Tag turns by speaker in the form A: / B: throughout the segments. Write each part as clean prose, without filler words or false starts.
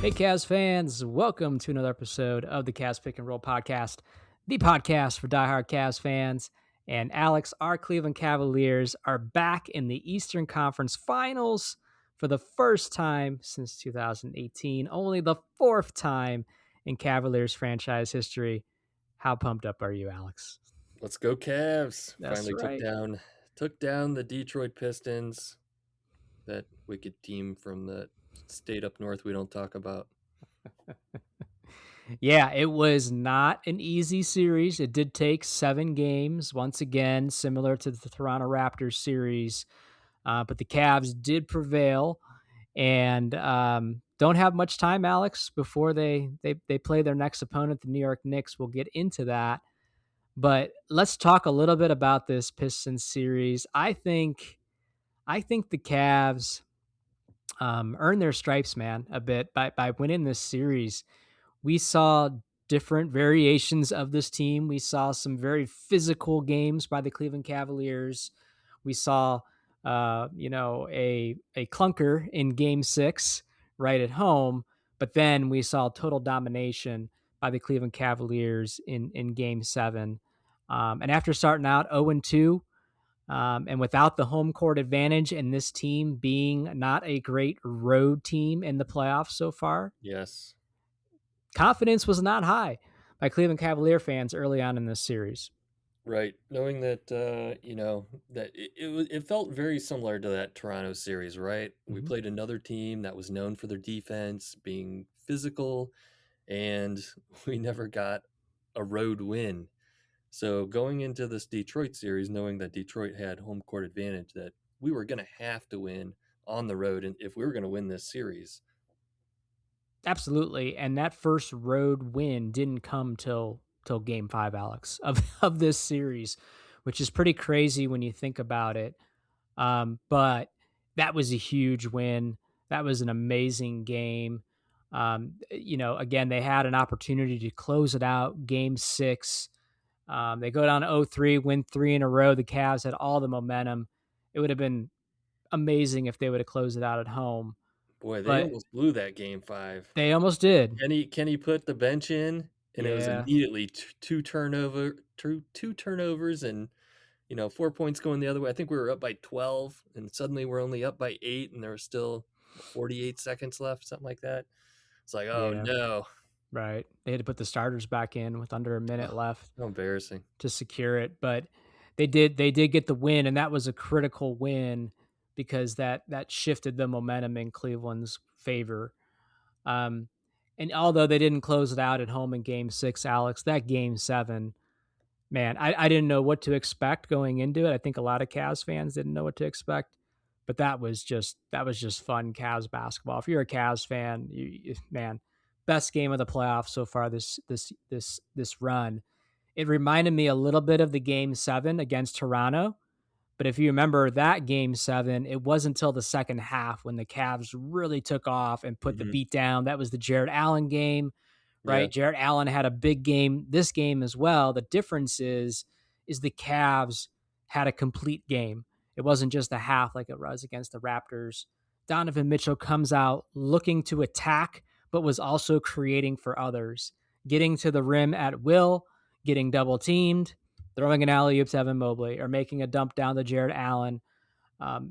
A: Hey, Cavs fans, welcome to another episode of the Cavs Pick and Roll podcast, the podcast for diehard Cavs fans. And Alex, our Cleveland Cavaliers are back in the Eastern Conference Finals for the first time since 2018, only the fourth time in Cavaliers franchise history. How pumped up are you, Alex?
B: Let's go Cavs.
A: That's
B: Finally
A: right.
B: took down the Detroit Pistons, that wicked team from the state up north we don't talk about.
A: Yeah, it was not an easy series. It did take 7 games, once again, similar to the Toronto Raptors series. But the Cavs did prevail and don't have much time, Alex, before they play their next opponent, the New York Knicks. We'll get into that. But let's talk a little bit about this Pistons series. I think the Cavs earned their stripes, man, a bit by winning this series. We saw different variations of this team. We saw some very physical games by the Cleveland Cavaliers. We saw, a clunker in Game 6 right at home, but then we saw total domination by the Cleveland Cavaliers in Game 7. And after starting out 0-2, and without the home court advantage and this team being not a great road team in the playoffs so far,
B: Yes.
A: confidence was not high by Cleveland Cavalier fans early on in this series.
B: Right. Knowing that that it felt very similar to that Toronto series, right? We
A: Mm-hmm.
B: played another team that was known for their defense, being physical, and we never got a road win. So going into this Detroit series, knowing that Detroit had home court advantage, that we were going to have to win on the road, and if we were going to win this series.
A: Absolutely, and that first road win didn't come till Game 5, Alex, of this series, which is pretty crazy when you think about it. But that was a huge win. That was an amazing game. Again, they had an opportunity to close it out. Game 6. They go down 0-3, win 3 in a row. The Cavs had all the momentum. It would have been amazing if they would have closed it out at home,
B: Boy, they
A: but
B: almost blew that game 5.
A: they almost did.
B: Kenny put the bench in, and it was
A: Yeah.
B: immediately two turnovers, and 4 points going the other way. I think we were up by 12, and suddenly we're only up by 8, and there was still 48 seconds left, something like that. It's like, oh
A: Yeah,
B: no.
A: right. They had to put the starters back in with under a minute
B: Oh,
A: left
B: how embarrassing.
A: to secure it, but they did get the win, and that was a critical win because that shifted the momentum in Cleveland's favor. Um, and although they didn't close it out at home in Game 6, Alex, that Game 7, man, I didn't know what to expect going into it. I think a lot of Cavs fans didn't know what to expect, but that was just fun Cavs basketball. If you're a Cavs fan, man, best game of the playoffs so far this run. It reminded me a little bit of the Game 7 against Toronto, but if you remember that Game 7, it wasn't until the second half when the Cavs really took off and put the
B: Hmm.
A: beat down. That was the Jarrett Allen game,
B: Yeah.
A: right? Jarrett Allen had a big game this game as well. The difference is the Cavs had a complete game. It wasn't just a half like it was against the Raptors. Donovan Mitchell comes out looking to attack, but was also creating for others, getting to the rim at will, getting double teamed, throwing an alley oop to Evan Mobley, or making a dump down to Jarrett Allen.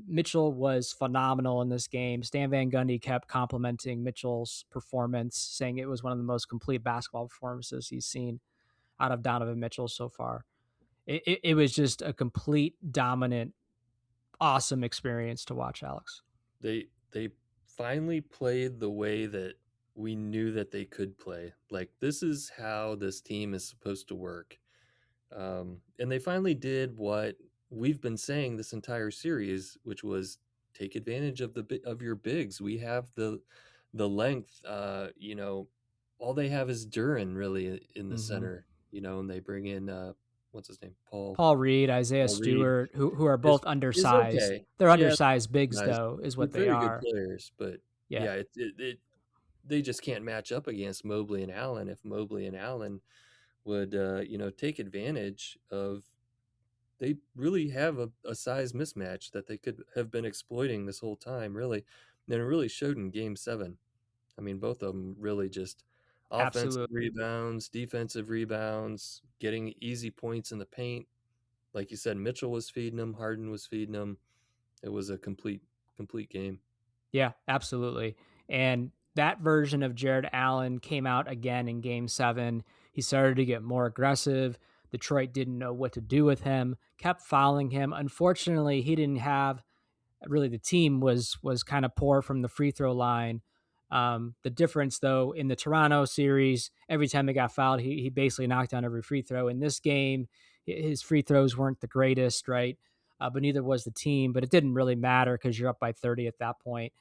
A: Mitchell was phenomenal in this game. Stan Van Gundy kept complimenting Mitchell's performance, saying it was one of the most complete basketball performances he's seen out of Donovan Mitchell so far. It was just a complete, dominant, awesome experience to watch, Alex.
B: They finally played the way that we knew that they could play. Like, this is how this team is supposed to work. And they finally did what we've been saying this entire series, which was take advantage of of your bigs. We have the length. All they have is Duran really in the
A: Mm-hmm.
B: center. And they bring in what's his name,
A: Paul Reed, Isaiah
B: Paul Reed
A: Stewart, who are
B: is
A: both
B: is
A: undersized.
B: okay.
A: They're
B: Yeah,
A: undersized bigs,
B: guys,
A: though, is
B: they're
A: what they
B: very good
A: are.
B: players, but
A: Yeah.
B: yeah, they just can't match up against Mobley and Allen. If Mobley and Allen would take advantage of, they really have a size mismatch that they could have been exploiting this whole time, really. And it really showed in Game 7. I mean, both of them really just offensive
A: Absolutely.
B: rebounds, defensive rebounds, getting easy points in the paint. Like you said, Mitchell was feeding them, Harden was feeding them. It was a complete game.
A: Yeah, absolutely. And that version of Jarrett Allen came out again in game 7. He started to get more aggressive. Detroit didn't know what to do with him, kept fouling him. Unfortunately, he didn't have really, the team was kind of poor from the free throw line. The difference, though, in the Toronto series, every time he got fouled, he basically knocked down every free throw. In this game, his free throws weren't the greatest, right? But neither was the team. But it didn't really matter because you're up by 30 at that point.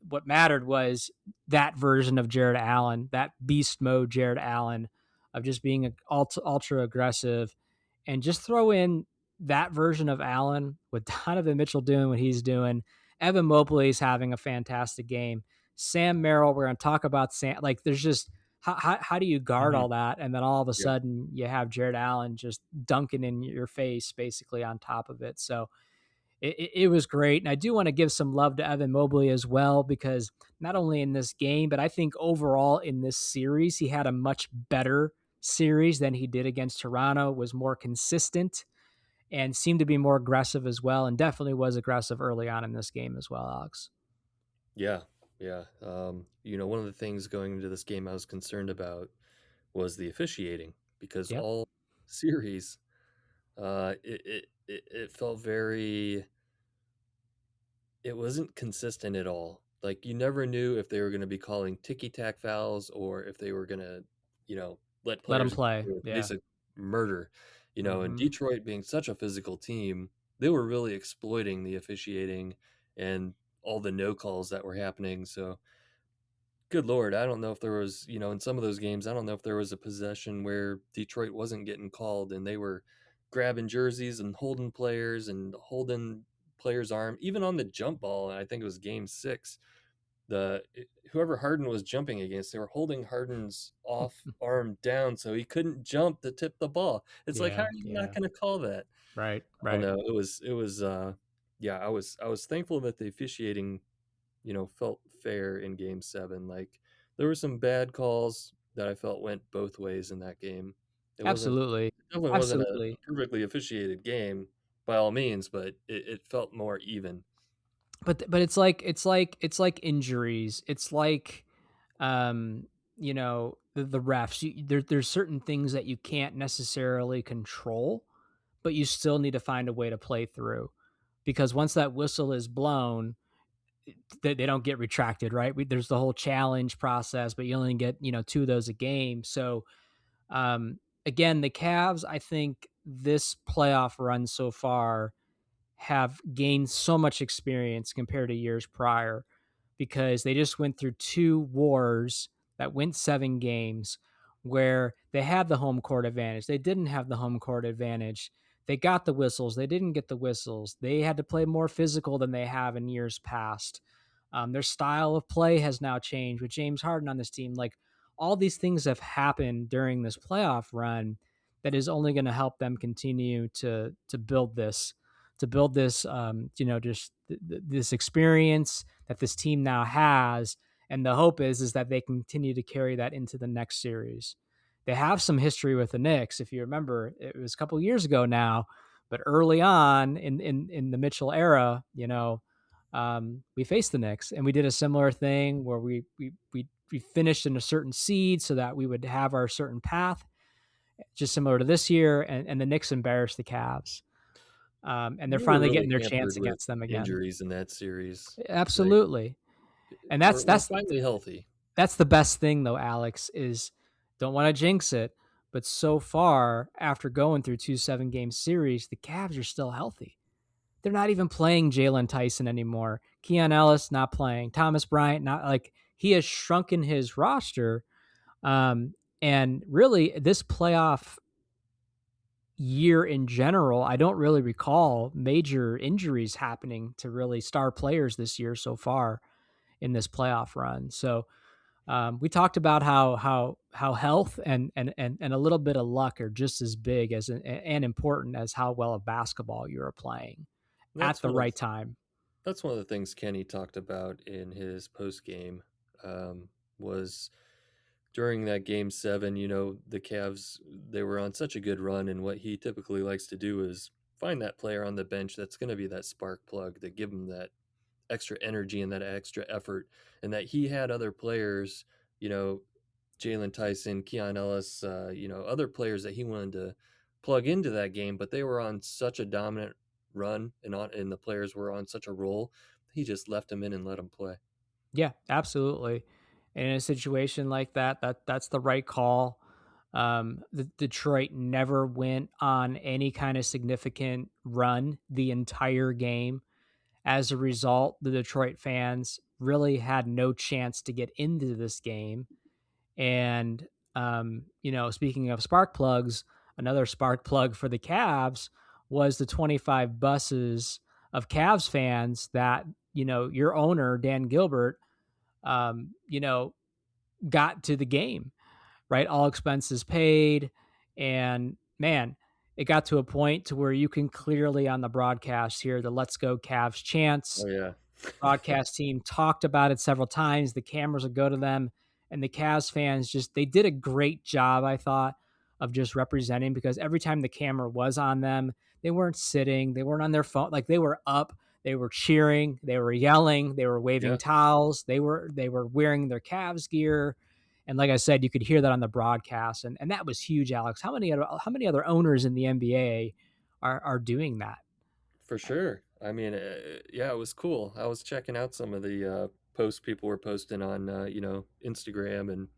A: What mattered was that version of Jarrett Allen, that beast mode Jarrett Allen, of just being ultra aggressive, and just throw in that version of Allen with Donovan Mitchell doing what he's doing. Evan Mobley's having a fantastic game. Sam Merrill, we're going to talk about Sam. Like, there's just how do you guard
B: Mhm.
A: all that, and then all of a
B: Yeah.
A: sudden you have Jarrett Allen just dunking in your face, basically on top of it. So it was great. And I do want to give some love to Evan Mobley as well, because not only in this game, but I think overall in this series, he had a much better series than he did against Toronto, was more consistent and seemed to be more aggressive as well. And definitely was aggressive early on in this game as well, Alex.
B: Yeah. Yeah. One of the things going into this game I was concerned about was the officiating because
A: Yep.
B: all series, it felt very, it wasn't consistent at all. Like you never knew if they were going to be calling ticky tack fouls or if they were going to, let
A: Let him
B: players
A: play.
B: do
A: Yeah.
B: basic murder. And
A: Hmm.
B: Detroit being such a physical team, they were really exploiting the officiating and all the no calls that were happening. So good lord, I don't know if there was, in some of those games, I don't know if there was a possession where Detroit wasn't getting called and they were grabbing jerseys and holding players and holding players' arm, even on the jump ball. And I think it was game 6. The whoever Harden was jumping against, they were holding Harden's off arm down so he couldn't jump to tip the ball. It's like, how
A: Yeah.
B: are you not
A: Yeah.
B: going to call that?
A: Right.
B: I don't
A: Right.
B: know. It was yeah, I was thankful that the officiating felt fair in game 7. Like there were some bad calls that I felt went both ways in that game.
A: Absolutely.
B: It definitely wasn't a
A: Absolutely.
B: perfectly officiated game by all means, but it felt more even.
A: But it's like injuries. It's like the refs. There's certain things that you can't necessarily control, but you still need to find a way to play through, because once that whistle is blown, they don't get retracted, right? There's the whole challenge process, but you only get 2 of those a game. So again, the Cavs, I think this playoff run so far have gained so much experience compared to years prior, because they just went through 2 wars that went 7 games where they had the home court advantage. They didn't have the home court advantage. They got the whistles. They didn't get the whistles. They had to play more physical than they have in years past. Their style of play has now changed with James Harden on this team. Like, all these things have happened during this playoff run that is only going to help them continue to build this, just this experience that this team now has. And the hope is that they continue to carry that into the next series. They have some history with the Knicks. If you remember, it was a couple years ago now, but early on in the Mitchell era, we faced the Knicks and we did a similar thing where we finished in a certain seed so that we would have our certain path, just similar to this year. And the Knicks embarrassed the Cavs. And they're
B: We were
A: finally
B: really
A: getting their chance
B: hampered with
A: against them again.
B: injuries in that series. Like
A: Absolutely. And
B: we're
A: that's
B: we're
A: that's
B: finally healthy.
A: that's the best thing though, Alex, is, don't want to jinx it, but so far after going through 2 7-game series, the Cavs are still healthy. They're not even playing Jalen Tyson anymore. Keon Ellis not playing. Thomas Bryant not, like, he has shrunken his roster. Um, and really, this playoff year in general, I don't really recall major injuries happening to really star players this year so far in this playoff run. So we talked about how health and a little bit of luck are just as big as and important as how well of basketball you are playing at
B: That's
A: the
B: one of
A: right time.
B: that's one of the things Kenny talked about in his post game. was during that game 7, the Cavs, they were on such a good run, and what he typically likes to do is find that player on the bench that's going to be that spark plug that give him that extra energy and that extra effort, and that he had other players, you know, Jalen Tyson, Keon Ellis, other players that he wanted to plug into that game, but they were on such a dominant run, and the players were on such a roll, he just left them in and let them play.
A: Yeah, absolutely. And in a situation like that, that's the right call. The Detroit never went on any kind of significant run the entire game. As a result, the Detroit fans really had no chance to get into this game. And speaking of spark plugs, another spark plug for the Cavs was the 25 buses of Cavs fans that your owner Dan Gilbert um, you know, got to the game, right? All expenses paid. And man, it got to a point to where you can clearly on the broadcast hear the "Let's Go Cavs" chants.
B: Oh yeah.
A: Broadcast team talked about it several times. The cameras would go to them, and the Cavs fans they did a great job, I thought, of just representing, because every time the camera was on them, they weren't sitting, they weren't on their phone, like they were up, they were cheering, they were yelling, they were waving
B: Yeah,
A: towels, they were wearing their Cavs gear. And like I said, you could hear that on the broadcast, and that was huge, Alex. How many other owners in the NBA are doing that?
B: for sure. I mean, yeah, it was cool. I was checking out some of the posts people were posting on, Instagram and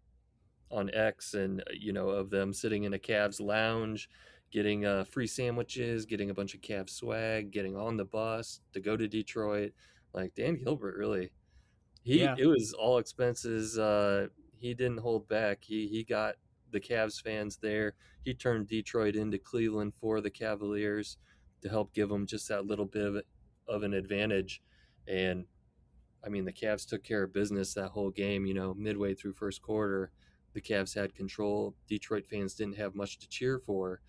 B: on X, and of them sitting in a Cavs lounge, getting free sandwiches, getting a bunch of Cavs swag, getting on the bus to go to Detroit. Like Dan Gilbert, really, he
A: Yeah.
B: it was all expenses. He didn't hold back. He got the Cavs fans there. He turned Detroit into Cleveland for the Cavaliers to help give them just that little bit of an advantage. And I mean, the Cavs took care of business that whole game. Midway through first quarter, the Cavs had control. Detroit fans didn't have much to cheer for.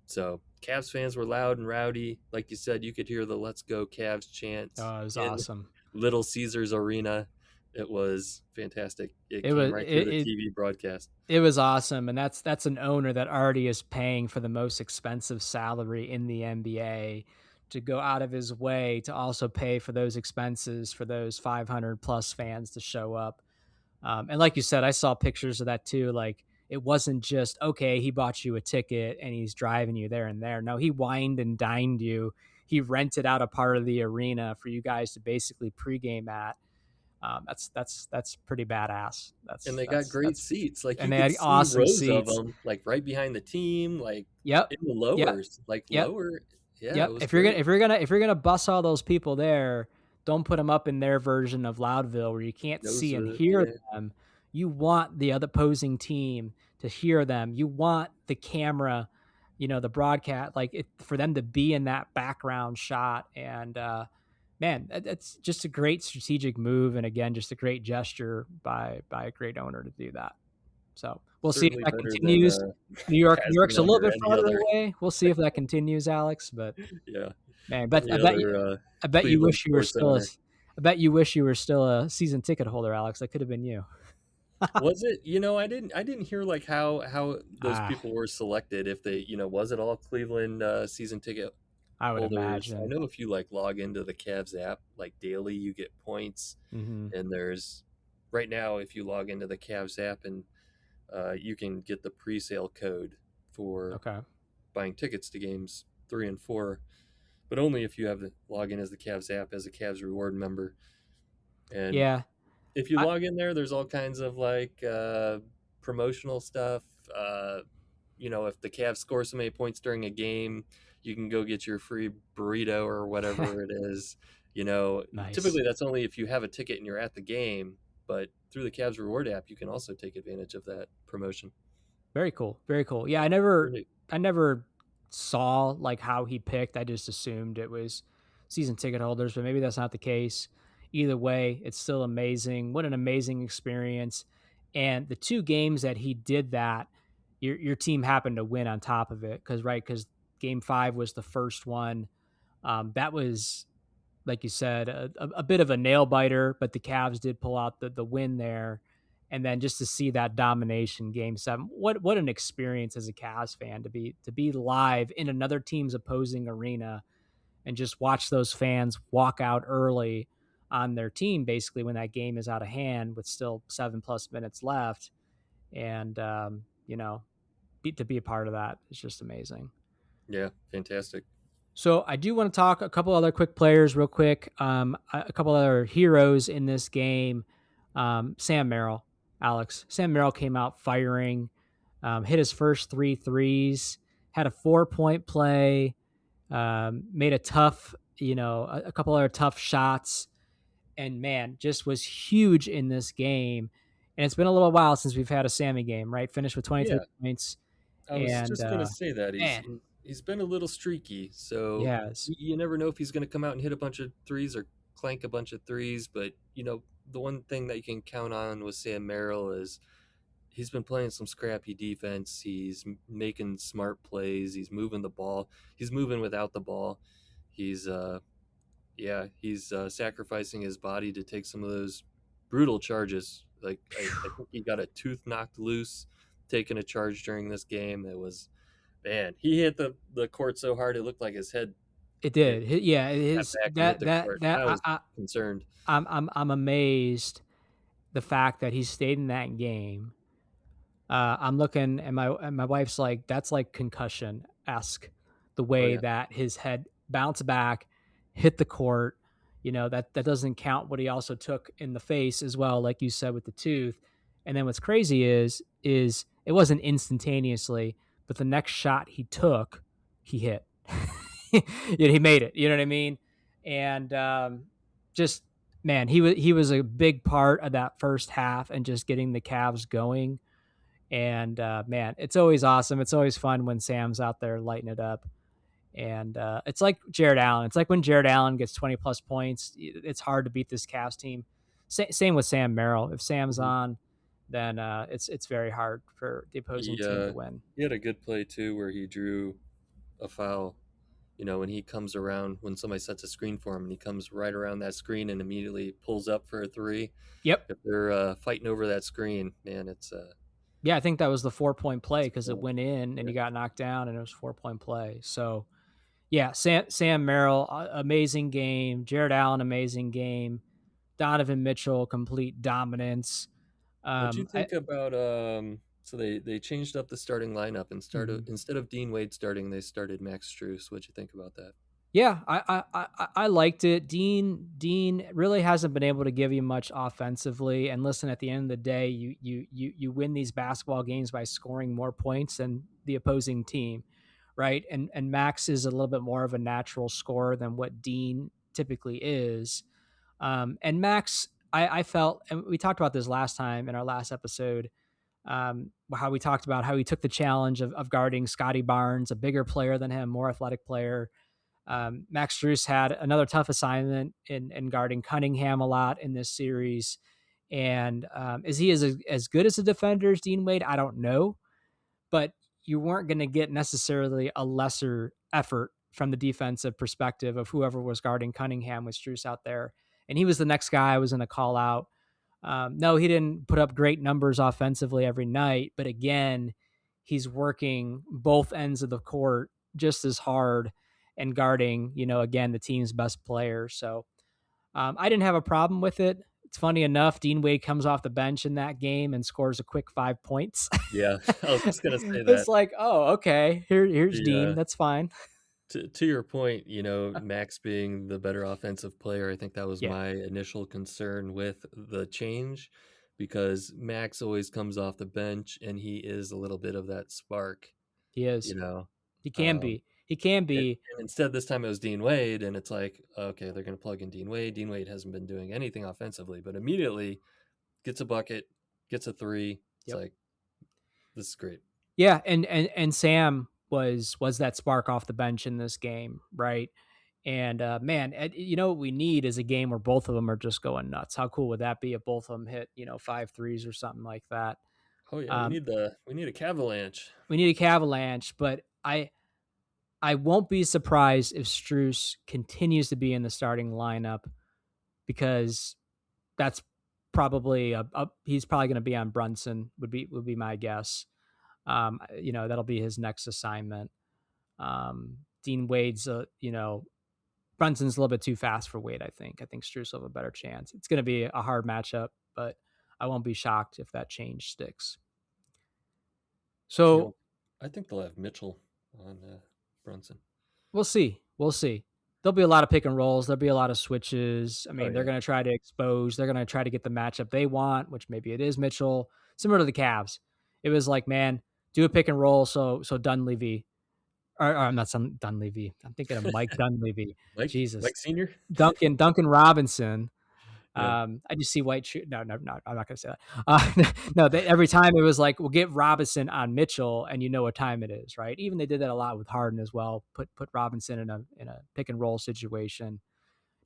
B: So Cavs fans were loud and rowdy. Like you said, you could hear the "Let's Go Cavs" chant
A: Oh, it was
B: in
A: awesome.
B: Little Caesars Arena. It was fantastic. It
A: It
B: came
A: was
B: right through
A: it,
B: the
A: it
B: TV broadcast.
A: it was awesome, and that's an owner that already is paying for the most expensive salary in the NBA to go out of his way to also pay for those expenses for those 500 plus fans to show up. And like you said, I saw pictures of that too. Like it wasn't just okay, he bought you a ticket and he's driving you there and there. No, he wined and dined you. He rented out a part of the arena for you guys to basically pregame at. That's pretty badass.
B: And they got great
A: That's
B: seats. Like you
A: And they
B: could
A: had
B: see
A: awesome
B: rows of
A: seats.
B: them, like right behind the team, like
A: Yep,
B: in the
A: yep,
B: lowers, like
A: yep,
B: lower. Yeah, it
A: yep.
B: was
A: If you're gonna
B: great.
A: if you're gonna if you're gonna bus all those people there, don't put them up in their version of Loudville where you can't
B: Those
A: see and
B: are
A: hear
B: yeah.
A: them. You want the other opposing team to hear them. You want the camera, the broadcast, like for them to be in that background shot. And man, that's just a great strategic move, and again, just a great gesture by a great owner to do that. So we'll see if
B: Certainly
A: that
B: better than
A: continues. New York's
B: passing
A: a little
B: under
A: bit
B: any
A: farther
B: other
A: away. We'll see if that continues, Alex. But
B: yeah,
A: man,
B: any other
A: I bet you
B: Cleveland
A: wish you were
B: sports
A: still a
B: owner.
A: I bet you wish you were still a season ticket holder, Alex. That could have been you.
B: Was it? I didn't hear like how those
A: Ah,
B: people were selected. If they, was it all Cleveland season ticket
A: I would
B: holders? I
A: imagine.
B: know if you like log into the Cavs app like daily, you get points.
A: Hmm.
B: And there's right now if you log into the Cavs app, and you can get the pre-sale code for
A: Okay.
B: buying tickets to games 3 and 4, but only if you have the log in as the Cavs app as a Cavs reward member. And
A: Yeah.
B: if you
A: I,
B: log in there, there's all kinds of like promotional stuff. If the Cavs score so many points during a game, you can go get your free burrito or whatever it is.
A: nice.
B: Typically that's only if you have a ticket and you're at the game, but through the Cavs reward app, you can also take advantage of that promotion.
A: Very cool. Very cool. Yeah, I
B: Pretty
A: never
B: neat.
A: I never saw like how he picked. I just assumed it was season ticket holders, but maybe that's not the case. Either way, it's still amazing. What an amazing experience. And the two games that he did that, your team happened to win on top of it because game 5 was the first one. That was like you said, a bit of a nail biter, but the Cavs did pull out the win there. And then just to see that domination game seven, what an experience as a Cavs fan to be live in another team's opposing arena and just watch those fans walk out early on their team basically when that game is out of hand with still 7+ minutes left. And to be a part of that is just amazing.
B: Yeah, fantastic.
A: So I do want to talk a couple other quick players real quick. A couple other heroes in this game. Sam Merrill, Alex. Sam Merrill came out firing, hit his first three threes, had a 4-point play, made a tough, a couple other tough shots, and man, just was huge in this game. And it's been a little while since we've had a Sammy game, right? Finished with 23
B: Yeah,
A: points,
B: I was
A: and
B: just gonna say that
A: man,
B: he's been a little streaky,
A: he
B: so
A: has.
B: you never know if he's gonna come out and hit a bunch of threes or clank a bunch of threes. But the one thing that you can count on with Sam Merrill is he's been playing some scrappy defense. He's making smart plays. He's moving the ball. He's moving without the ball. He's he's sacrificing his body to take some of those brutal charges. Like I think he got a tooth knocked loose taking a charge during this game. It was man, he hit the court so hard it looked like his head
A: It
B: hit
A: did. Yeah,
B: got
A: his
B: back and hit the court.
A: that
B: I was concerned.
A: I'm amazed the fact that he stayed in that game. I'm looking, and my wife's like, that's like concussion esque, the
B: Oh
A: way
B: yeah,
A: that his head bounced back, hit the court. That doesn't count what he also took in the face as well, like you said with the tooth. And then what's crazy is it wasn't instantaneously, but the next shot he took, he hit. He made it. You know what I mean? And just man, he was a big part of that first half and just getting the Cavs going. And man, it's always awesome. It's always fun when Sam's out there lighting it up. And it's like Jarrett Allen. It's like when Jarrett Allen gets 20+ points, it's hard to beat this Cavs team. Same with Sam Merrill. If Sam's
B: mhm.
A: on, then it's very hard for the opposing team to win.
B: He had a good play too where he drew a foul. When he comes around when somebody sets a screen for him and he comes right around that screen and immediately pulls up for a three.
A: Yep.
B: If they're fighting over that screen, man, it's
A: Yeah, I think that was the 4-point play
B: it's
A: because it
B: cool.
A: went in and
B: Yeah.
A: he got knocked down and it was 4-point play. So yeah, Sam Merrill, amazing game. Jared Allen, amazing game. Donovan Mitchell, complete dominance.
B: What'd you
A: I,
B: think about so they changed up the starting lineup and started
A: mhm.
B: instead of Dean Wade starting, they started Max Strus. What'd you think about that?
A: Yeah, I liked it. Dean really hasn't been able to give you much offensively. And listen, at the end of the day, you win these basketball games by scoring more points than the opposing team, right? And Max is a little bit more of a natural scorer than what Dean typically is. And Max, I felt, and we talked about this last time in our last episode, how we talked about how he took the challenge of guarding Scotty Barnes, a bigger player than him, more athletic player. Max Strus had another tough assignment in guarding Cunningham a lot in this series. And is he as good as a defender as Dean Wade? I don't know, but you weren't going to get necessarily a lesser effort from the defensive perspective of whoever was guarding Cunningham with Strus out there. And he was the next guy I was going to call out. No, he didn't put up great numbers offensively every night, but again, he's working both ends of the court just as hard and guarding, again, the team's best player. So I didn't have a problem with it. It's funny enough, Dean Wade comes off the bench in that game and scores a quick 5 points.
B: Yeah, I was just gonna say
A: It's
B: that.
A: like, oh, okay, here's
B: The
A: Dean. That's fine.
B: to your point, Max being the better offensive player, I think that was
A: Yeah,
B: my initial concern with the change because Max always comes off the bench and he is a little bit of that spark,
A: he
B: you
A: is.
B: know.
A: He can
B: Um,
A: be. He can
B: and,
A: be.
B: and instead this time it was Dean Wade, and it's like, okay, they're gonna plug in Dean Wade. Dean Wade hasn't been doing anything offensively, but immediately gets a bucket, gets a three. It's
A: Yep.
B: like this is great.
A: Yeah, and Sam was that spark off the bench in this game, right? And man, what we need is a game where both of them are just going nuts. How cool would that be if both of them hit 5 threes or something like that?
B: Oh yeah,
A: Um,
B: we need a Cavalanche.
A: we need a Cavalanche, but I won't be surprised if Struess continues to be in the starting lineup because that's probably he's probably going to be on Brunson would be my guess. That'll be his next assignment. Dean Wade's Brunson's a little bit too fast for Wade. I think Strus will have a better chance. It's going to be a hard matchup, but I won't be shocked if that change sticks.
B: Yeah,
A: So
B: I think they'll have Mitchell on Brunson.
A: we'll see. We'll see. There'll be a lot of pick and rolls. There'll be a lot of switches. I
B: Oh
A: mean, they're
B: yeah,
A: going to try to expose. They're going to try to get the matchup they want, which maybe it is Mitchell. Similar to the Cavs, it was like, man, do a pick and roll. So Dunleavy, or I'm not some Dunleavy. I'm thinking of Mike Dunleavy.
B: Mike
A: Jesus,
B: Senior.
A: Duncan Robinson.
B: Yeah.
A: I just see white shoe. No, no, no. I'm not gonna say that. No, every time it was like, we'll get Robinson on Mitchell, and you know what time it is, right? Even they did that a lot with Harden as well. Put Robinson in a pick and roll situation.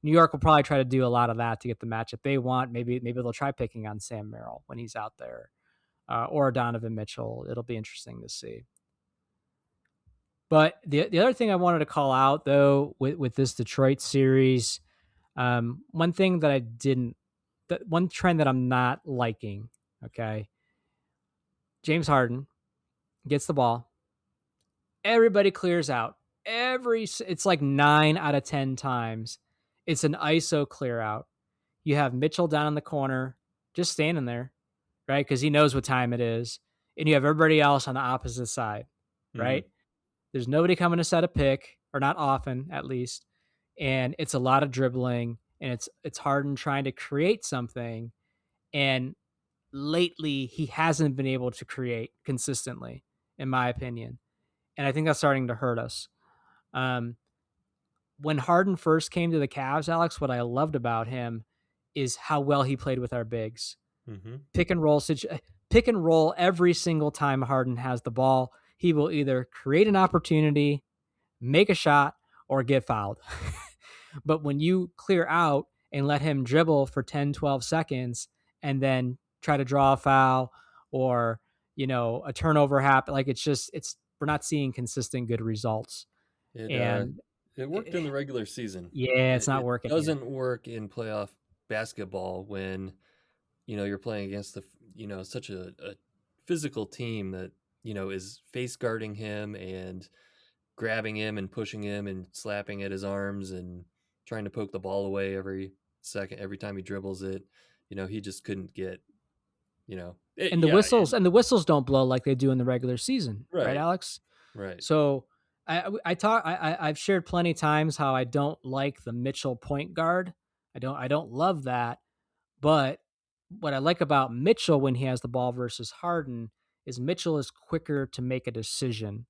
A: New York will probably try to do a lot of that to get the matchup they want. Maybe they'll try picking on Sam Merrill when he's out there, or Donovan Mitchell. It'll be interesting to see. But the other thing I wanted to call out though with this Detroit series, one thing that I didn't, one trend that I'm not liking, okay, James Harden gets the ball, everybody clears out. It's like 9 out of 10 times, it's an ISO clear out. You have Mitchell down in the corner, just standing there, right? Because he knows what time it is, and you have everybody else on the opposite side,
B: Hmm.
A: right? There's nobody coming to set a pick, or not often, at least, and it's a lot of dribbling, and it's Harden trying to create something, and lately he hasn't been able to create consistently, in my opinion, and I think that's starting to hurt us. Um, when Harden first came to the Cavs, Alex, what I loved about him is how well he played with our bigs.
B: Hmm.
A: Pick and roll, pick and roll every single time Harden has the ball. He will either create an opportunity, make a shot, or get fouled. But when you clear out and let him dribble for 10, 12 seconds and then try to draw a foul, or, a turnover happen, like we're not seeing consistent good results.
B: It
A: And
B: it worked
A: eh,
B: in the regular season.
A: yeah, it's not
B: It
A: working here.
B: doesn't work in playoff basketball when you're playing against such a physical team that is face guarding him and grabbing him and pushing him and slapping at his arms and trying to poke the ball away every time he dribbles it. He just couldn't get it,
A: And the
B: yeah
A: whistles and the whistles don't blow like they do in the regular season, right,
B: right,
A: Alex?
B: right.
A: So I've shared plenty times how I don't like the Mitchell point guard. I don't love that. But what I like about Mitchell when he has the ball versus Harden is Mitchell is quicker to make a decision,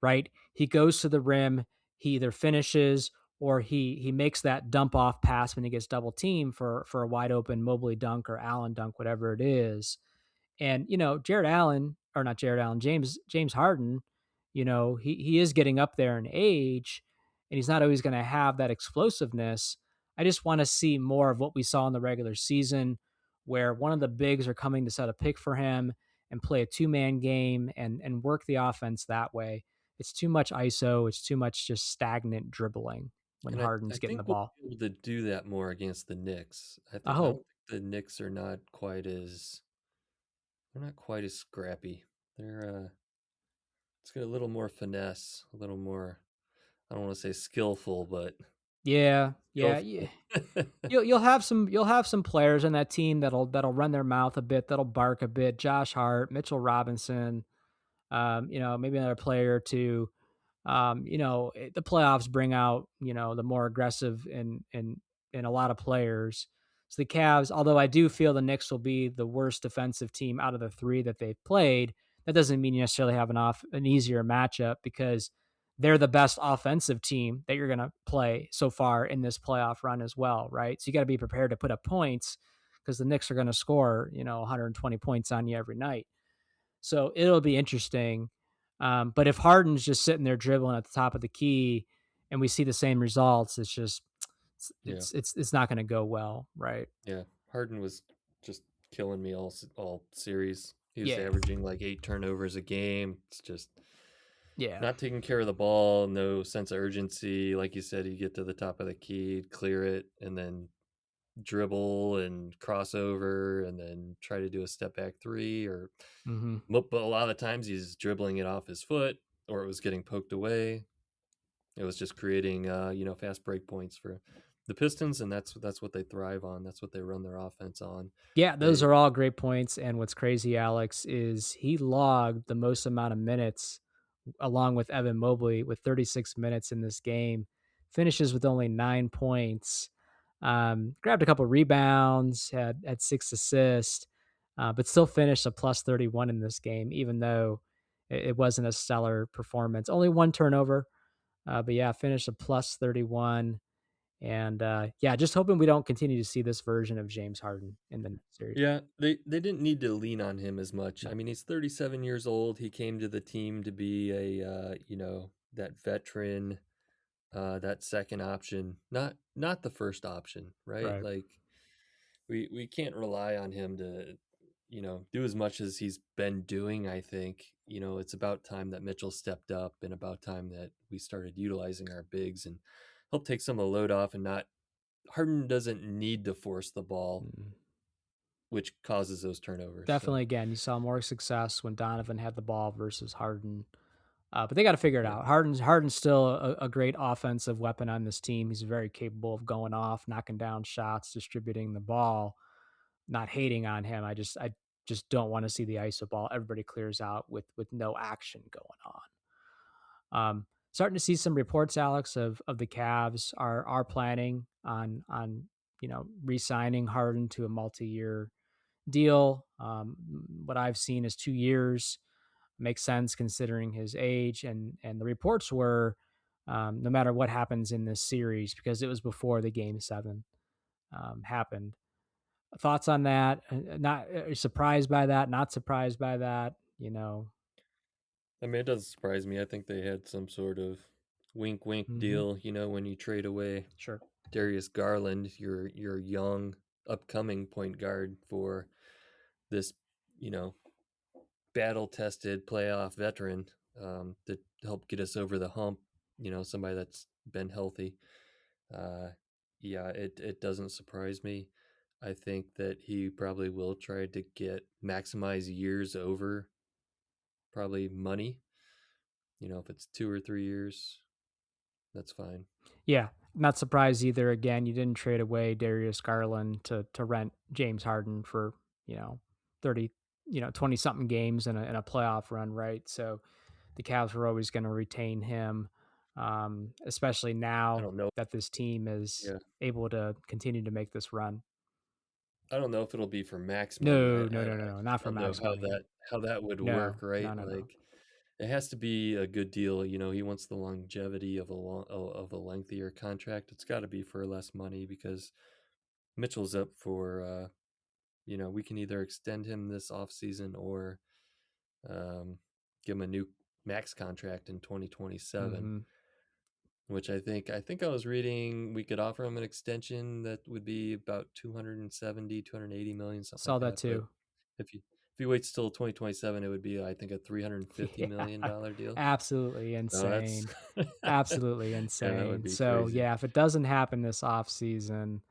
A: right? He goes to the rim, he either finishes, or he makes that dump off pass when he gets double teamed for a wide open Mobley dunk or Allen dunk, whatever it is. And Jarrett Allen, or not Jarrett Allen, James Harden, he is getting up there in age, and he's not always going to have that explosiveness. I just want to see more of what we saw in the regular season, where one of the bigs are coming to set a pick for him and play a two-man game and work the offense that way. It's too much ISO. It's too much just stagnant dribbling when
B: And I
A: Harden's getting
B: think
A: the
B: we'll
A: ball.
B: be able to do that more against the Knicks.
A: I
B: I don't
A: hope.
B: think the Knicks are not quite as they're not quite as scrappy. It's got a little more finesse, a little more, I don't want to say skillful, but
A: Yeah, yeah, yeah.
B: skillful.
A: You'll have some players in that team that'll run their mouth a bit, that'll bark a bit. Josh Hart, Mitchell Robinson, maybe another player or two. The playoffs bring out the more aggressive in a lot of players. So the Cavs, although I do feel the Knicks will be the worst defensive team out of the three that they've played, that doesn't mean you necessarily have an easier matchup, because they're the best offensive team that you're going to play so far in this playoff run as well, right? So you got to be prepared to put up points, because the Knicks are going to score 120 points on you every night. So it'll be interesting. But if Harden's just sitting there dribbling at the top of the key and we see the same results, it's just
B: Yeah,
A: it's not going to go well, right?
B: yeah. Harden was just killing me all series. He was
A: Yeah,
B: averaging like 8 turnovers a game. It's just
A: yeah,
B: not taking care of the ball, no sense of urgency. Like you said, you get to the top of the key, clear it, and then dribble and crossover and then try to do a step back three, or
A: Hmm.
B: but a lot of the times he's dribbling it off his foot, or it was getting poked away. It was just creating fast break points for the Pistons, and that's what they thrive on. That's what they run their offense on.
A: Yeah, those
B: They
A: are all great points. And what's crazy, Alex, is he logged the most amount of minutes along with Evan Mobley with 36 minutes in this game. Finishes with only 9 points. Grabbed a couple rebounds, had 6 assists, but still finished a plus 31 in this game, even though it wasn't a stellar performance. Only one turnover, but yeah, finished a plus 31. And yeah, just hoping we don't continue to see this version of James Harden in the next series.
B: Yeah, they didn't need to lean on him as much.
A: No,
B: I mean, he's 37 years old. He came to the team to be a that veteran, that second option, not the first option, right?
A: right.
B: Like we can't rely on him to do as much as he's been doing. I think it's about time that Mitchell stepped up, and about time that we started utilizing our bigs and help take some of the load off. And not Harden doesn't need to force the ball,
A: Mm.
B: which causes those turnovers. So
A: Definitely, again, you saw more success when Donovan had the ball versus Harden. But they got to figure it
B: yeah,
A: out. Harden's still a great offensive weapon on this team. He's very capable of going off, knocking down shots, distributing the ball. Not hating on him. I just don't want to see the ISO ball. Everybody clears out with no action going on. Starting to see some reports, Alex, of the Cavs are planning on re-signing Harden to a multi-year deal. What I've seen is 2 years. Makes sense considering his age, and the reports were no matter what happens in this series, because it was before the Game 7 happened. Thoughts on that? Not surprised by that? Not surprised by that?
B: I mean, it doesn't surprise me. I think they had some sort of wink wink
A: Hmm.
B: deal, when you trade away
A: Sure.
B: Darius Garland, your young upcoming point guard, for this, you know, battle tested playoff veteran, to help get us over the hump, somebody that's been healthy. Uh, yeah, it doesn't surprise me. I think that he probably will try to get maximize years over probably money. If it's 2 or 3 years, that's fine.
A: Yeah, not surprised either. Again, you didn't trade away Darius Garland to rent James Harden for 30 20 something games in a playoff run, right? So the Cavs were always going to retain him, especially
B: I
A: now
B: don't know.
A: that this team is
B: Yeah,
A: able to continue to make this run.
B: I don't know if it'll be for max money. I
A: No, no,
B: I,
A: no,
B: I
A: no, no,
B: just
A: not for
B: don't know
A: max
B: how
A: money.
B: that would
A: No,
B: work, right?
A: no, no, no.
B: Like, it has to be a good deal. He wants the longevity of a lengthier contract. It's got to be for less money, because Mitchell's up for we can either extend him this offseason, or um, give him a new max contract in 2027,
A: Hmm.
B: which I think I was reading we could offer him an extension that would be about 270, 280 million, something like
A: Saw that
B: that. But
A: too.
B: if he waits till 2027, it would be, I think, a 350
A: Yeah,
B: million dollar deal.
A: absolutely
B: So that's
A: insane. Absolutely
B: yeah, that would
A: insane.
B: be
A: So
B: crazy.
A: yeah, if it doesn't happen this off season,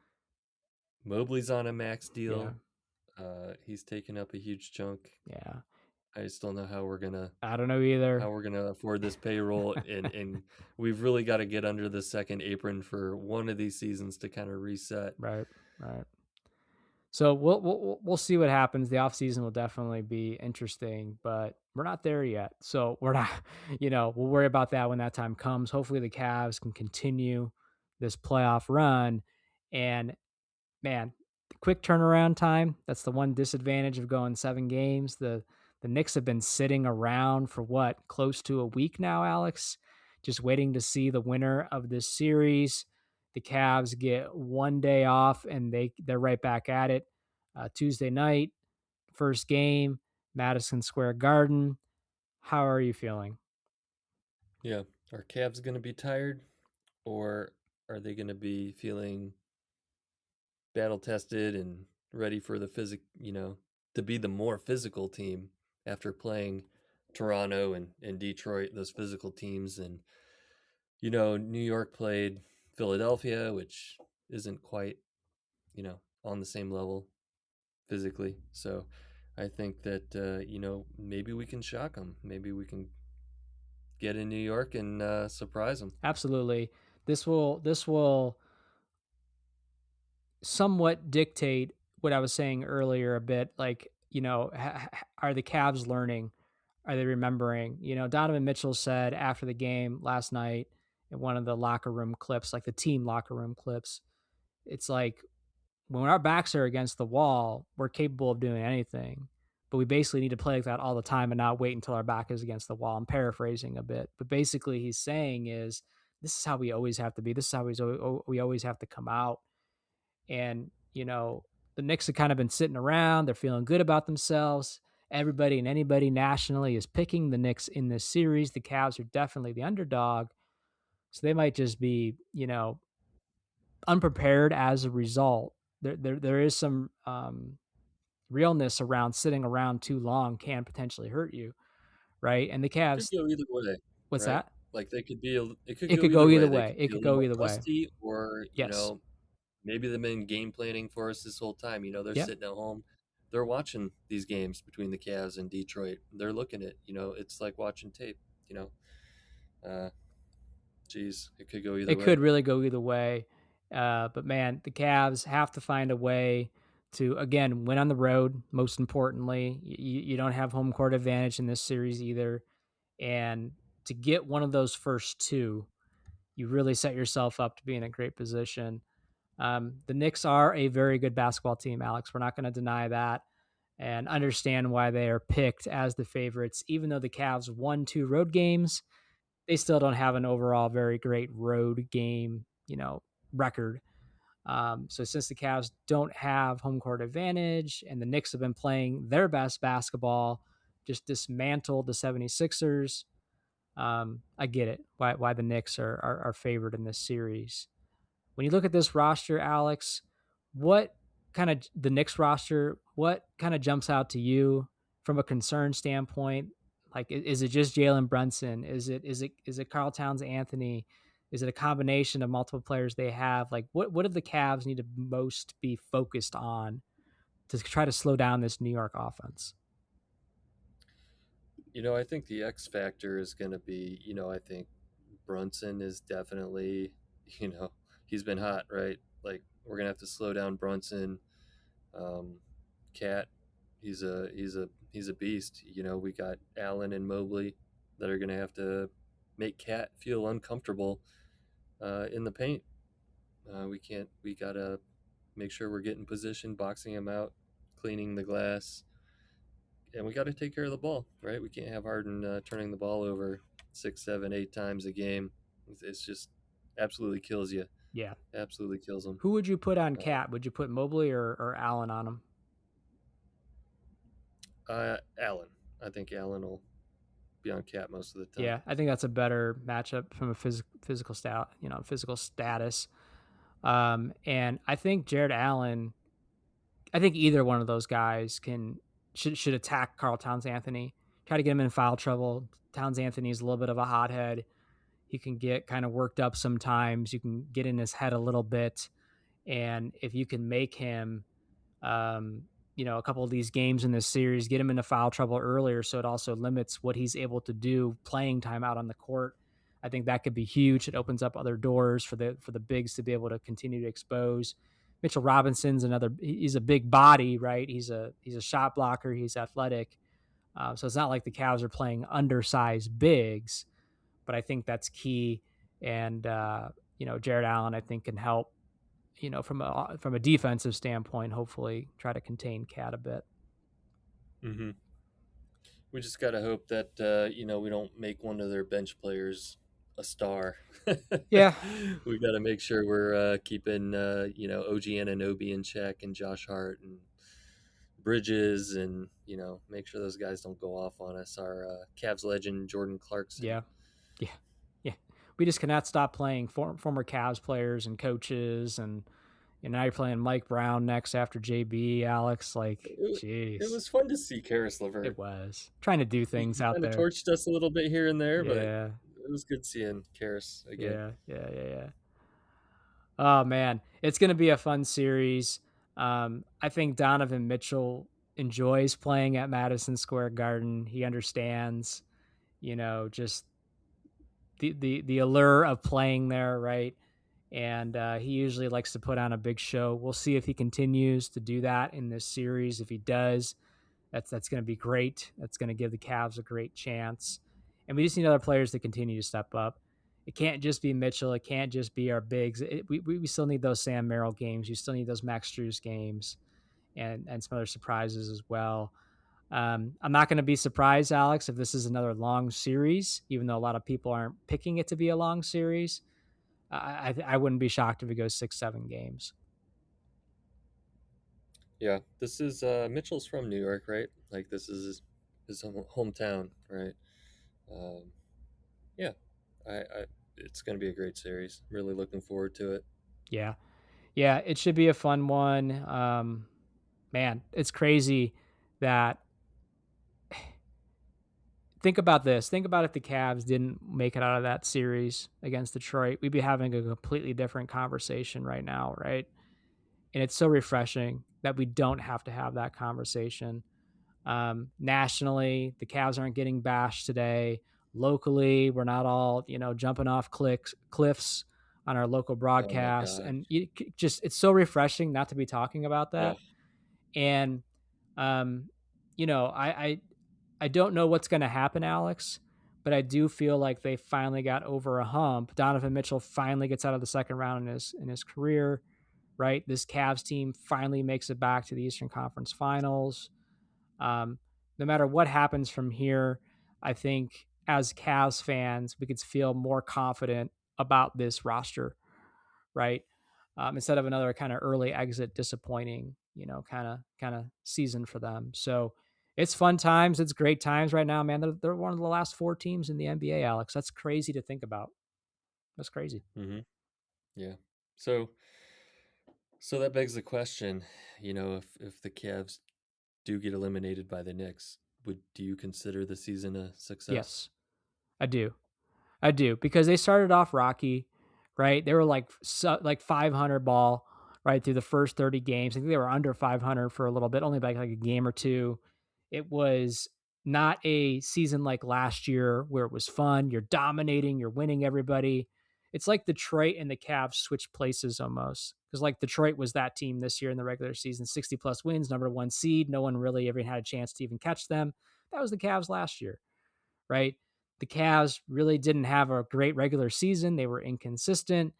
B: Mobley's on a max
A: yeah,
B: deal. He's taking up a huge chunk.
A: yeah.
B: I just don't know
A: I don't know
B: how
A: either.
B: we're gonna afford this payroll, and we've really got to get under the second apron for one of these seasons to kind of reset.
A: Right, right. So we'll see what happens. The offseason will definitely be interesting, but we're not there yet. So we're not, we'll worry about that when that time comes. Hopefully the Cavs can continue this playoff run. And man, quick turnaround time. That's the one disadvantage of going 7 games. The Knicks have been sitting around for what, close to a week now, Alex, just waiting to see the winner of this series. The Cavs get one day off and they're right back at it. Tuesday night, first game, Madison Square Garden. How are you feeling?
B: Yeah, are Cavs gonna be tired, or are they gonna be feeling battle tested and ready for the to be the more physical team after playing Toronto and Detroit, those physical teams? And New York played Philadelphia, which isn't quite on the same level physically. So I think that maybe we can shock them. Maybe we can get in New York and surprise them.
A: Absolutely. This will somewhat dictate what I was saying earlier a bit. Like, are the Cavs learning? Are they remembering? Donovan Mitchell said after the game last night in one of the locker room clips, like the team locker room clips, it's like when our backs are against the wall, we're capable of doing anything. But we basically need to play like that all the time and not wait until our back is against the wall. I'm paraphrasing a bit, but basically he's saying is this is how we always have to be. This is how we always have to come out. And the Knicks have kind of been sitting around. They're feeling good about themselves. Everybody and anybody nationally is picking the Knicks in this series. The Cavs are definitely the underdog, so they might just be unprepared as a result. There is some realness around sitting around too long can potentially hurt you, right? And the
B: Could
A: Cavs,
B: go either way,
A: what's
B: right?
A: that?
B: Like it could
A: It
B: go
A: could
B: either
A: go
B: way.
A: either
B: They
A: way.
B: could
A: It
B: be a
A: could
B: little
A: go
B: more
A: either way.
B: rusty, or
A: Yes.
B: maybe they've been game planning for us this whole time. They're
A: Yep.
B: sitting at home, they're watching these games between the Cavs and Detroit. They're looking at it's like watching tape. You know, uh, geez, it could go either
A: It
B: way.
A: could really go either way. But man, the Cavs have to find a way to again win on the road. Most importantly, you don't have home court advantage in this series either, and to get one of those first two, you really set yourself up to be in a great position. The Knicks are a very good basketball team, Alex. We're not going to deny that and understand why they are picked as the favorites. Even though the Cavs won 2 road games, they still don't have an overall very great road game, record. So since the Cavs don't have home court advantage and the Knicks have been playing their best basketball, just dismantled the 76ers, I get it why the Knicks are favored in this series. When you look at this roster, Alex, what kind of the Knicks roster, what kind of jumps out to you from a concern standpoint? Like, is it just Jalen Brunson? Is it Karl Towns Anthony? Is it a combination of multiple players they have? Like, what do the Cavs need to most be focused on to try to slow down this New York offense?
B: I think the X factor is going to be, I think Brunson is definitely, you know, he's been hot, right? Like we're gonna have to slow down Brunson. Cat, he's a beast. We got Allen and Mobley that are gonna have to make Cat feel uncomfortable in the paint. We can't. We gotta make sure we're getting position, boxing him out, cleaning the glass, and we got to take care of the ball, right? We can't have Harden turning the ball over 6, 7, 8 times a game. It's just absolutely kills you.
A: Yeah.
B: Absolutely kills him.
A: Who would you put on
B: Uh,
A: Cat? Would you put Mobley or Allen on him?
B: Allen. I think Allen will be on Cat most of the time.
A: Yeah, I think that's a better matchup from a physical status. And I think Jarrett Allen. I think either one of those guys should attack Karl Towns Anthony, try to get him in foul trouble. Towns Anthony is a little bit of a hothead. He can get kind of worked up sometimes. You can get in his head a little bit, and if you can make him a couple of these games in this series, get him into foul trouble earlier, so it also limits what he's able to do playing time out on the court. I think that could be huge. It opens up other doors for the bigs to be able to continue to expose. Mitchell Robinson's another. He's a big body, right? He's a shot blocker. He's athletic. So it's not like the Cavs are playing undersized bigs, but I think that's key. And Jarrett Allen, I think, can help from a defensive standpoint, hopefully try to contain Cat a bit.
B: Mm-hmm. We just got to hope that we don't make one of their bench players a star.
A: Yeah,
B: We got to make sure we're keeping OG Anunoby in check and Josh Hart and Bridges, and make sure those guys don't go off on us. Our Cavs legend Jordan Clarkson.
A: yeah, yeah, yeah. We just cannot stop playing former Cavs players and coaches, and now you're playing Mike Brown next after JB, Alex. Like,
B: It
A: jeez,
B: was fun to see Karis LeVert.
A: it was trying to do
B: He,
A: things
B: he
A: out
B: kind of
A: there.
B: torched us a little bit here and there, but
A: Yeah,
B: it was good seeing Karis again.
A: yeah. Oh man, it's going to be a fun series. I think Donovan Mitchell enjoys playing at Madison Square Garden. He understands, just the allure of playing there, right? And he usually likes to put on a big show. We'll see if he continues to do that in this series. If he does, that's going to be great. That's going to give the Cavs a great chance. And we just need other players to continue to step up. It can't just be Mitchell. It can't just be our bigs. We still need those Sam Merrill games. You still need those Max Strus games and some other surprises as well. I'm not going to be surprised, Alex, if this is another long series, even though a lot of people aren't picking it to be a long series. I wouldn't be shocked if it goes 6, 7 games.
B: Yeah, this is Mitchell's from New York, right? Like this is his hometown, right? Um, yeah, I it's going to be a great series. Really looking forward to it.
A: Yeah. Yeah. It should be a fun one. Man, it's crazy that think about this. Think about if the Cavs didn't make it out of that series against Detroit. We'd be having a completely different conversation right now, right? And it's so refreshing that we don't have to have that conversation. Nationally, the Cavs aren't getting bashed today. Locally, we're not all jumping off cliffs on our local
B: Oh my
A: broadcasts,
B: gosh.
A: and it's so refreshing not to be talking about
B: Oh,
A: that. And um, I don't know what's going to happen, Alex, but I do feel like they finally got over a hump. Donovan Mitchell finally gets out of the second round in his career, right? This Cavs team finally makes it back to the Eastern Conference Finals. Um, no matter what happens from here, I think as Cavs fans, we could feel more confident about this roster, right? Instead of another kind of early exit disappointing, kind of season for them. So it's fun times. It's great times right now, man. They're one of the last 4 teams in the NBA, Alex. That's crazy to think about. That's crazy.
B: mm-hmm. Yeah. So so that begs the question, if the Cavs do get eliminated by the Knicks, would do you consider the season a success?
A: Yes, I do. I do because they started off rocky, right? They were like 500 ball right through the first 30 games. I think they were under 500 for a little bit, only by like a game or two. It was not a season like last year where it was fun. You're dominating, you're winning everybody. It's like Detroit and the Cavs switch places almost because like Detroit was that team this year in the regular season, 60 plus wins, number one seed. No one really ever had a chance to even catch them. That was the Cavs last year, right? The Cavs really didn't have a great regular season. They were inconsistent.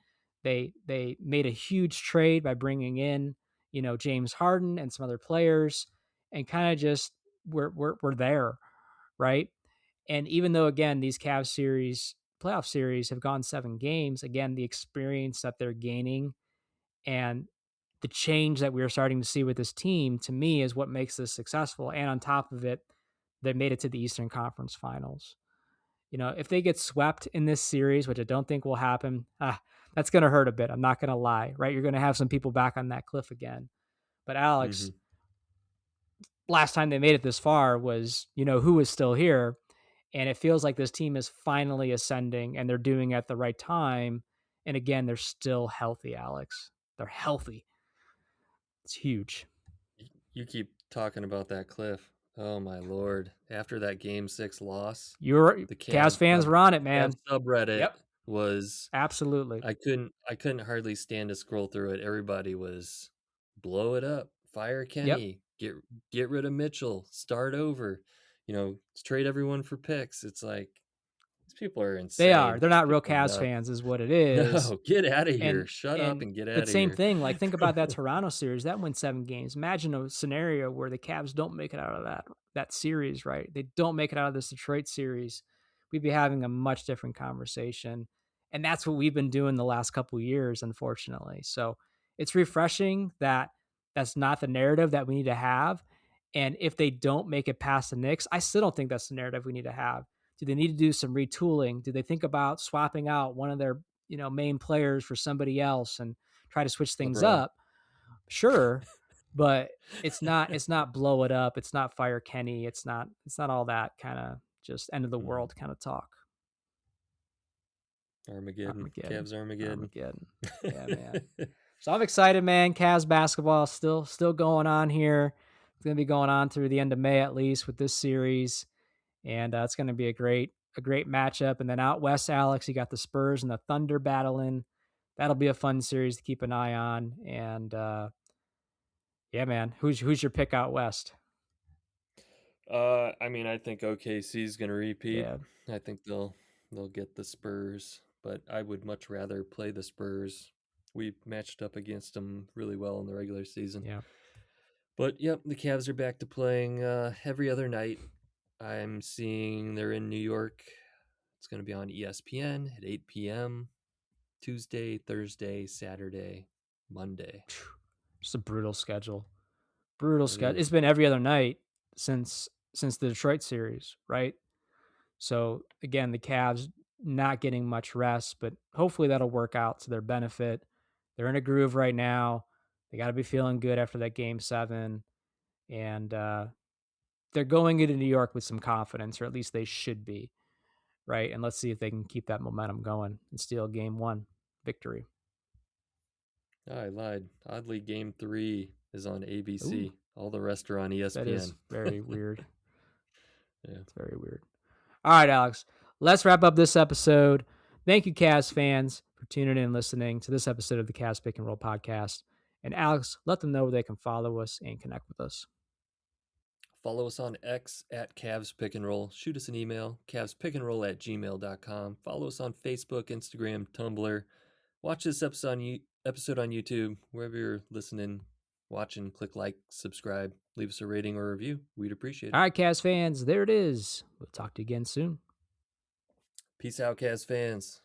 A: They made a huge trade by bringing in, James Harden and some other players, and kind of just we're there, right? And even though again these Cavs series playoff series have gone 7 games, again the experience that they're gaining and the change that we're starting to see with this team to me is what makes this successful. And on top of it, they made it to the Eastern Conference Finals. If they get swept in this series, which I don't think will happen, that's going to hurt a bit. I'm not going to lie, right? You're going to have some people back on that cliff again. But Alex,
B: Mm-hmm.
A: last time they made it this far was, who was still here. And it feels like this team is finally ascending and they're doing it at the right time. And again, they're still healthy, Alex. They're healthy. It's huge.
B: You keep talking about that cliff. Oh my lord! After that Game 6 loss,
A: You're
B: the
A: Cavs fans were on it,
B: Cavs
A: man.
B: subreddit
A: Yep.
B: was
A: Absolutely.
B: I couldn't hardly stand to scroll through it. Everybody was blow it up, fire
A: Yep.
B: Kenny, get rid of Mitchell, start over, trade everyone for picks. It's like these people are
A: They are.
B: insane.
A: They're
B: These
A: not real
B: people are
A: Cavs
B: nuts.
A: fans, is what it is.
B: No, get out of here.
A: And
B: Shut up
A: and
B: and get
A: but
B: out of
A: same
B: here.
A: thing, like think about that Toronto series. That went 7 games. Imagine a scenario where the Cavs don't make it out of that series, right? They don't make it out of this Detroit series. We'd be having a much different conversation. And that's what we've been doing the last couple of years, unfortunately. So it's refreshing that that's not the narrative that we need to have. And if they don't make it past the Knicks, I still don't think that's the narrative we need to have. Do they need to do some retooling? Do they think about swapping out one of their main players for somebody else and try to switch things
B: LeBron.
A: up? Sure, but it's not blow it up. It's not fire Kenny. It's not all that kind of just end of the
B: Mhm.
A: world kind of talk.
B: Armageddon.
A: Armageddon.
B: Cavs Armageddon.
A: Armageddon. Yeah, man. So I'm excited, man. Cavs basketball still going on here. It's gonna be going on through the end of May at least with this series, and it's gonna be a great matchup. And then out west, Alex, you got the Spurs and the Thunder battling. That'll be a fun series to keep an eye on. And yeah, man, who's your pick out west?
B: I mean, I think OKC is gonna repeat.
A: Yeah,
B: I think they'll get the Spurs, but I would much rather play the Spurs. We matched up against them really well in the regular season.
A: yeah.
B: But yep, the Cavs are back to playing every other night. I'm seeing they're in New York. It's going to be on ESPN at 8 p.m. Tuesday, Thursday, Saturday, Monday.
A: Just a brutal schedule. Brutal
B: It
A: schedule. It's
B: is.
A: been every other night since the Detroit series, right? So again, the Cavs not getting much rest, but hopefully that'll work out to their benefit. They're in a groove right now. They got to be feeling good after that game 7, and they're going into New York with some confidence, or at least they should be, right? And let's see if they can keep that momentum going and steal game 1 victory.
B: I lied. Oddly, game 3 is on
A: Ooh,
B: ABC. All the rest are on
A: that is
B: ESPN.
A: very weird.
B: Yeah.
A: It's very weird. All right, Alex, let's wrap up this episode. Thank you, Cavs fans, for tuning in and listening to this episode of the Cavs Pick and Roll podcast. And Alex, let them know where they can follow us and connect with us.
B: Follow us on X at Cavs Pick and Roll. Shoot us an email, cavspickandroll@gmail.com. Follow us on Facebook, Instagram, Tumblr. Watch this episode on YouTube. Wherever you're listening, watching, click like, subscribe, leave us a rating or review. We'd appreciate
A: All
B: it.
A: right, Cavs fans, there it is. We'll talk to you again soon.
B: Peace out, Cavs fans.